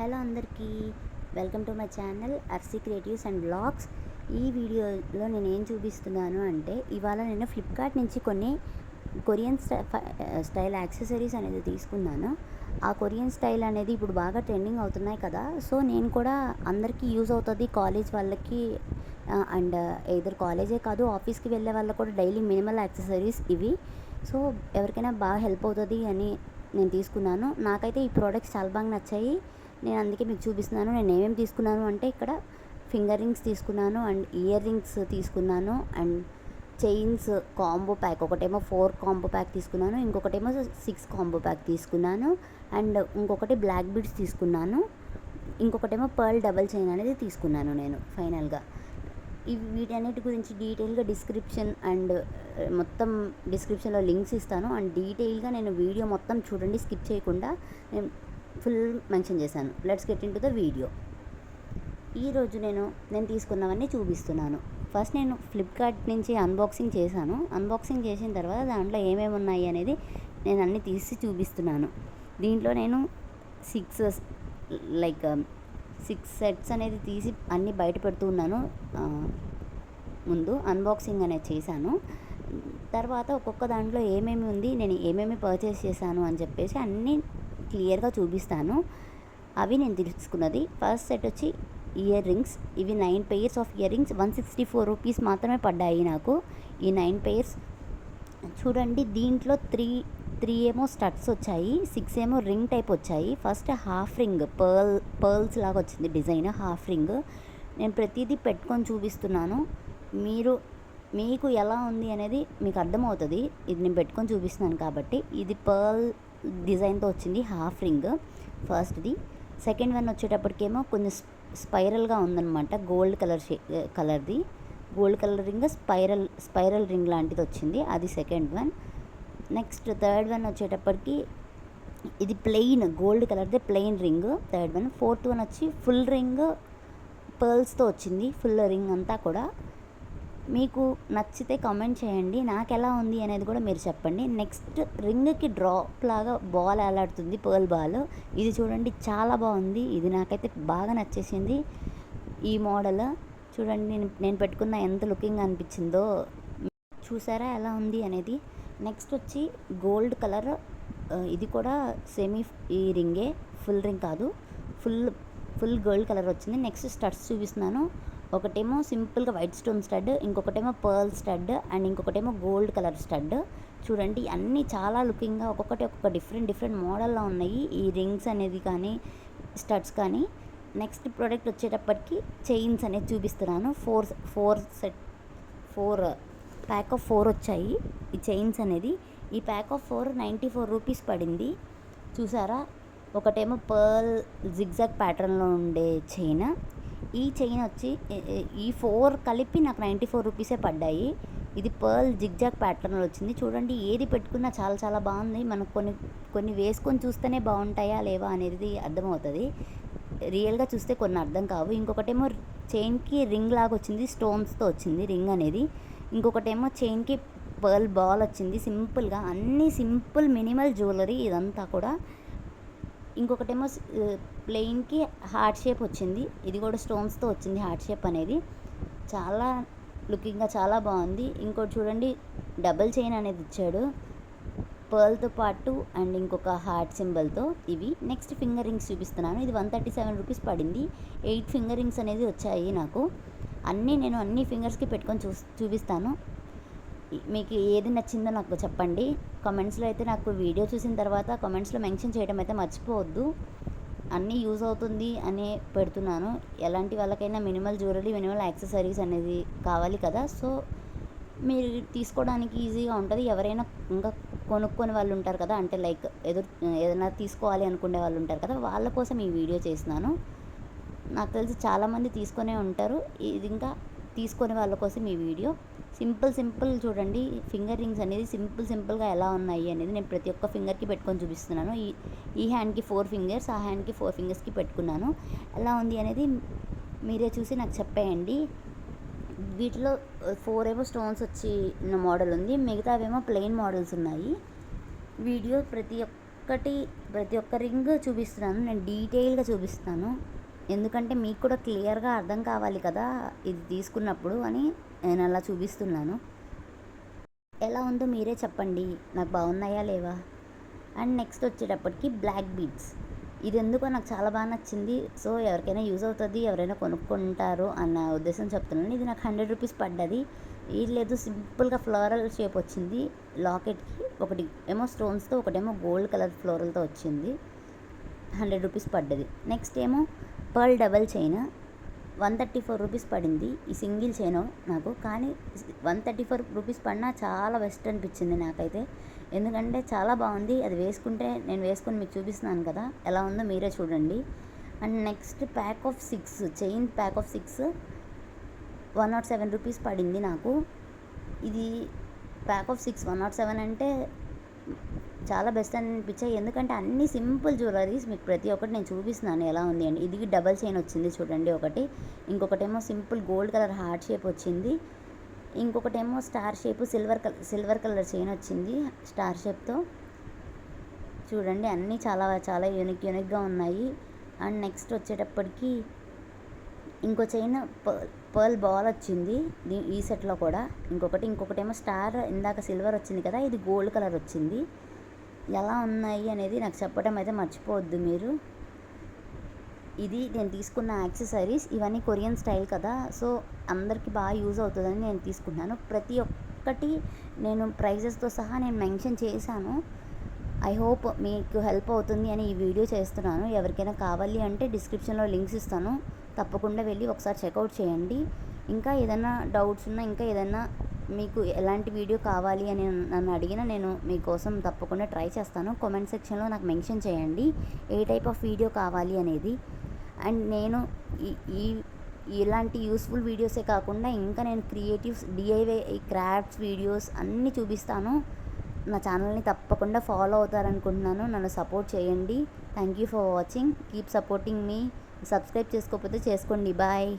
Hello అందరికీ, welcome to my channel RC creatives and blogs. ఈ వీడియోలో నేను ఏం చూపిస్తున్నాను అంటే, ఇవాళ నేను ఫ్లిప్కార్ట్ నుంచి కొన్ని కొరియన్ స్టైల్ యాక్సెసరీస్ అనేది తీసుకున్నాను. ఆ కొరియన్ స్టైల్ అనేది ఇప్పుడు బాగా ట్రెండింగ్ అవుతున్నాయి కదా, సో నేను కూడా అందరికీ యూజ్ అవుతుంది, కాలేజ్ వాళ్ళకి అండ్ ఎయిదర్ కాలేజే కాదు ఆఫీస్కి వెళ్ళే వాళ్ళకి కూడా డైలీ మినిమల్ యాక్సెసరీస్ ఇవి. సో ఎవరికైనా బాగా హెల్ప్ అవుతుంది అని నేను తీసుకున్నాను. నాకైతే ఈ ప్రోడక్ట్స్ చాలా బాగా నచ్చాయి. నేను అందుకే మీకు చూపిస్తున్నాను. నేను ఏమేమి తీసుకున్నాను అంటే, ఇక్కడ ఫింగర్ రింగ్స్ తీసుకున్నాను అండ్ ఇయర్ రింగ్స్ తీసుకున్నాను అండ్ చైన్స్ కాంబో ప్యాక్, ఒకటేమో 4 కాంబో ప్యాక్ తీసుకున్నాను, ఇంకొకటేమో 6 కాంబో ప్యాక్ తీసుకున్నాను అండ్ ఇంకొకటి బ్లాక్ బీడ్స్ తీసుకున్నాను, ఇంకొకటేమో పర్ల్ డబల్ చైన్ అనేది తీసుకున్నాను నేను ఫైనల్గా. వీటన్నిటి గురించి డీటెయిల్గా డిస్క్రిప్షన్ అండ్ మొత్తం డిస్క్రిప్షన్లో లింక్స్ ఇస్తాను అండ్ డీటెయిల్గా నేను వీడియో మొత్తం చూడండి, స్కిప్ చేయకుండా నేను ఫుల్ మెన్షన్ చేశాను. Let's get in to the video. ఈరోజు నేను తీసుకున్నవన్నీ చూపిస్తున్నాను. ఫస్ట్ నేను ఫ్లిప్కార్ట్ నుంచి అన్బాక్సింగ్ చేశాను. అన్బాక్సింగ్ చేసిన తర్వాత దాంట్లో ఏమేమి ఉన్నాయి అనేది నేను అన్నీ తీసి చూపిస్తున్నాను. దీంట్లో నేను 6 సెట్స్ అనేది తీసి అన్నీ బయట పెడుతూ ఉన్నాను. ముందు అన్బాక్సింగ్ అనేది చేశాను. తర్వాత ఒక్కొక్క దాంట్లో ఏమేమి ఉంది, నేను ఏమేమి పర్చేస్ చేశాను అని చెప్పేసి అన్నీ క్లియర్గా చూపిస్తాను. అవి నేను తీసుకున్నది. ఫస్ట్ సెట్ వచ్చి ఇయర్ రింగ్స్. ఇవి 9 pairs of ear rings 164 rupees మాత్రమే పడ్డాయి నాకు ఈ 9 పెయిర్స్. చూడండి, దీంట్లో 3 ఏమో స్టడ్స్ వచ్చాయి, 6 ఏమో రింగ్ టైప్ వచ్చాయి. ఫస్ట్ హాఫ్ రింగ్ పర్ల్స్ లాగా వచ్చింది డిజైన్, హాఫ్ రింగ్. నేను ప్రతిదీ పెట్టుకొని చూపిస్తున్నాను, మీకు ఎలా ఉంది అనేది మీకు అర్థమవుతుంది. ఇది నేను పెట్టుకొని చూపిస్తున్నాను కాబట్టి. ఇది పర్ల్ డిజైన్తో వచ్చింది హాఫ్ రింగ్ ఫస్ట్ది. సెకండ్ వన్ వచ్చేటప్పటికేమో కొంచెం స్పైరల్గా ఉందన్నమాట, గోల్డ్ కలర్ది gold colour ring, spiral ring లాంటిది వచ్చింది, అది second one. Next third one వచ్చేటప్పటికి ఇది ప్లెయిన్ గోల్డ్ కలర్ది plain ring, third one. Fourth one వచ్చి ఫుల్ రింగ్ పర్ల్స్తో వచ్చింది, ఫుల్ రింగ్ అంతా కూడా. మీకు నచ్చితే కామెంట్ చేయండి, నాకు ఎలా ఉంది అనేది కూడా మీరు చెప్పండి. నెక్స్ట్ రింగ్కి డ్రాప్ లాగా బాల్ ఎలాడుతుంది, పర్ల్ బాల్. ఇది చూడండి, చాలా బాగుంది. ఇది నాకైతే బాగా నచ్చేసింది ఈ మోడల్. చూడండి, నేను పెట్టుకున్న ఎంత లుకింగ్ అనిపించిందో, చూసారా ఎలా ఉంది అనేది. నెక్స్ట్ వచ్చి గోల్డ్ కలర్, ఇది కూడా సెమీ ఈ రింగే, ఫుల్ రింగ్ కాదు, ఫుల్ గోల్డ్ కలర్ వచ్చింది. నెక్స్ట్ స్టడ్స్ చూపిస్తున్నాను. ఒకటేమో సింపుల్గా వైట్ స్టోన్ స్టడ్, ఇంకొకటేమో పర్ల్ స్టడ్ అండ్ ఇంకొకటేమో గోల్డ్ కలర్ స్టడ్. చూడండి, అన్నీ చాలా లుకింగ్గా ఒక్కొక్క డిఫరెంట్ మోడల్లో ఉన్నాయి ఈ రింగ్స్ అనేది కానీ స్టడ్స్ కానీ. నెక్స్ట్ ప్రోడక్ట్ వచ్చేటప్పటికి చైన్స్ అనేది చూపిస్తున్నాను. 4 ప్యాక్ ఆఫ్ 4 వచ్చాయి ఈ చైన్స్ అనేది. ఈ ప్యాక్ ఆఫ్ 4 94 రూపీస్ పడింది. చూసారా, ఒకటేమో పర్ల్ జిగ్జాగ్ ప్యాటర్న్లో ఉండే చైన్. ఈ చైన్ వచ్చి ఈ 4 కలిపి నాకు 94 రూపీసే పడ్డాయి. ఇది పర్ల్ జిగ్జాగ్ ప్యాటర్న్లో వచ్చింది. చూడండి, ఏది పెట్టుకున్నా చాలా బాగుంది. మనకు కొన్ని వేసుకొని చూస్తేనే బాగుంటాయా లేవా అనేది అర్థమవుతుంది, రియల్గా చూస్తే కొన్ని అర్థం కావు. ఇంకొకటేమో చైన్కి రింగ్ లాగా వచ్చింది, స్టోన్స్తో వచ్చింది రింగ్ అనేది. ఇంకొకటేమో చైన్కి పర్ల్ బాల్ వచ్చింది సింపుల్గా. అన్నీ సింపుల్ మినిమల్ జ్యువెలరీ ఇదంతా కూడా. ఇంకొకటేమో ప్లెయిన్కి హార్ట్ షేప్ వచ్చింది, ఇది కూడా స్టోన్స్తో వచ్చింది హార్ట్ షేప్ అనేది. చాలా లుకింగ్గా చాలా బాగుంది. ఇంకోటి చూడండి, డబల్ చైన్ అనేది ఇచ్చాడు పర్ల్తో పాటు అండ్ ఇంకొక హార్ట్ సింబల్తో ఇవి. నెక్స్ట్ ఫింగర్ రింగ్స్ చూపిస్తున్నాను. ఇది 137 రూపీస్ పడింది. 8 ఫింగర్ రింగ్స్ అనేది వచ్చాయి నాకు. నేను అన్ని ఫింగర్స్కి పెట్టుకొని చూపిస్తాను. మీకు ఏది నచ్చిందో నాకు చెప్పండి కామెంట్స్లో. అయితే నాకు వీడియో చూసిన తర్వాత కామెంట్స్లో మెన్షన్ చేయడం అయితే మర్చిపోవద్దు. అన్నీ యూజ్ అవుతుంది అనే పెడుతున్నాను. ఎలాంటి వాళ్ళకైనా మినిమల్ జ్యువెలరీ, మినిమల్ యాక్సెసరీస్ అనేది కావాలి కదా, సో మీరు తీసుకోవడానికి ఈజీగా ఉంటుంది. ఎవరైనా ఇంకా కొనుక్కొని వాళ్ళు ఉంటారు కదా, అంటే లైక్ ఏదైనా తీసుకోవాలి అనుకునే వాళ్ళు ఉంటారు కదా, వాళ్ళ కోసం ఈ వీడియో చేస్తున్నాను. నాకు తెలిసి చాలామంది తీసుకొనే ఉంటారు, ఇది ఇంకా తీసుకునే వాళ్ళ కోసం ఈ వీడియో. సింపుల్ చూడండి, ఫింగర్ రింగ్స్ అనేది సింపుల్గా ఎలా ఉన్నాయి అనేది నేను ప్రతి ఒక్క ఫింగర్కి పెట్టుకొని చూపిస్తున్నాను. ఈ హ్యాండ్కి 4 ఫింగర్స్, ఆ హ్యాండ్కి 4 ఫింగర్స్కి పెట్టుకున్నాను. ఎలా ఉంది అనేది మీరే చూసి నాకు చెప్పేయండి. వీటిలో 4 ఏమో స్టోన్స్ వచ్చిన మోడల్ ఉంది, మిగతావేమో ప్లెయిన్ మోడల్స్ ఉన్నాయి. వీడియో ప్రతి ఒక్కటి ప్రతి ఒక్క రింగ్ చూపిస్తున్నాను, నేను డీటెయిల్గా చూపిస్తాను. ఎందుకంటే మీకు కూడా క్లియర్గా అర్థం కావాలి కదా ఇది తీసుకున్నప్పుడు అని నేను అలా చూపిస్తున్నాను. ఎలా ఉందో మీరే చెప్పండి, నాకు బాగున్నాయా లేవా. అండ్ నెక్స్ట్ వచ్చేటప్పటికి బ్లాక్ బీడ్స్. ఇది ఎందుకో నాకు చాలా బాగా నచ్చింది. సో ఎవరికైనా యూజ్ అవుతుంది, ఎవరైనా కొనుక్కుంటారు అన్న ఉద్దేశం చెప్తున్నాను. ఇది నాకు 100 రూపీస్ పడ్డది. ఇది లేదు, సింపుల్గా ఫ్లోరల్ షేప్ వచ్చింది. లాకెట్కి ఒకటి ఏమో స్టోన్స్తో, ఒకటేమో గోల్డ్ కలర్ ఫ్లోరల్తో వచ్చింది. 100 రూపీస్ పడ్డది. నెక్స్ట్ ఏమో పర్ల్ డబల్ చైన్ 134 రూపీస్ పడింది. ఈ సింగిల్ చైన్ నాకు, కానీ 134 రూపీస్ పడినా చాలా బెస్ట్ అనిపించింది నాకైతే. ఎందుకంటే చాలా బాగుంది. అది వేసుకుంటే, నేను వేసుకొని మీకు చూపిస్తున్నాను కదా ఎలా ఉందో మీరే చూడండి. And next pack of 6 chain pack of 6 107 rupees పడింది నాకు. ఇది ప్యాక్ ఆఫ్ 6 107 అంటే చాలా బెస్ట్ అని అనిపించాయి. ఎందుకంటే అన్ని సింపుల్ జ్యువెలరీస్ మీకు ప్రతి ఒక్కటి నేను చూపిస్తున్నాను ఎలా ఉంది అండి. ఇది డబల్ చైన్ వచ్చింది చూడండి ఒకటి, ఇంకొకటేమో simple gold colour heart shape వచ్చింది, ఇంకొకటేమో star shape silver colour chain వచ్చింది స్టార్ షేప్తో. చూడండి అన్నీ చాలా చాలా యూనిక్గా ఉన్నాయి. అండ్ నెక్స్ట్ వచ్చేటప్పటికి ఇంకో చైన్ పర్ల్ బాల్ వచ్చింది ఈ సెట్లో కూడా. ఇంకొకటేమో స్టార్, ఇందాక సిల్వర్ వచ్చింది కదా, ఇది గోల్డ్ కలర్ వచ్చింది. ఎలా ఉన్నాయి అనేది నాకు చెప్పడం అయితే మర్చిపోవద్దు మీరు. ఇది నేను తీసుకున్న యాక్సెసరీస్. ఇవన్నీ కొరియన్ స్టైల్ కదా, సో అందరికీ బాగా యూజ్ అవుతుందని నేను తీసుకున్నాను. ప్రతి ఒక్కటి నేను ప్రైజెస్తో సహా నేను మెన్షన్ చేశాను. ఐ హోప్ మీకు హెల్ప్ అవుతుంది అని ఈ వీడియో చేస్తున్నాను. ఎవరికైనా కావాలి అంటే డిస్క్రిప్షన్లో లింక్స్ ఇస్తాను, తప్పకుండా వెళ్ళి ఒకసారి చెక్అవుట్ చేయండి. ఇంకా ఏదైనా డౌట్స్ ఉన్నా, ఇంకా ఏదైనా మీకు ఎలాంటి వీడియో కావాలి అని నన్ను అడిగినా నేను మీకోసం తప్పకుండా ట్రై చేస్తాను. కామెంట్ సెక్షన్లో నాకు మెన్షన్ చేయండి ఏ టైప్ ఆఫ్ వీడియో కావాలి అనేది. అండ్ నేను ఇలాంటి యూస్ఫుల్ వీడియోసే కాకుండా ఇంకా నేను క్రియేటివ్స్, డిఐవై క్రాఫ్ట్స్ వీడియోస్ అన్నీ చూపిస్తాను. నా ఛానల్ని తప్పకుండా ఫాలో అవుతారనుకుంటున్నాను. నన్ను సపోర్ట్ చేయండి. Thank you for watching. Keep supporting me. Subscribe చేసుకోకపోతే చేసుకోండి. బాయ్.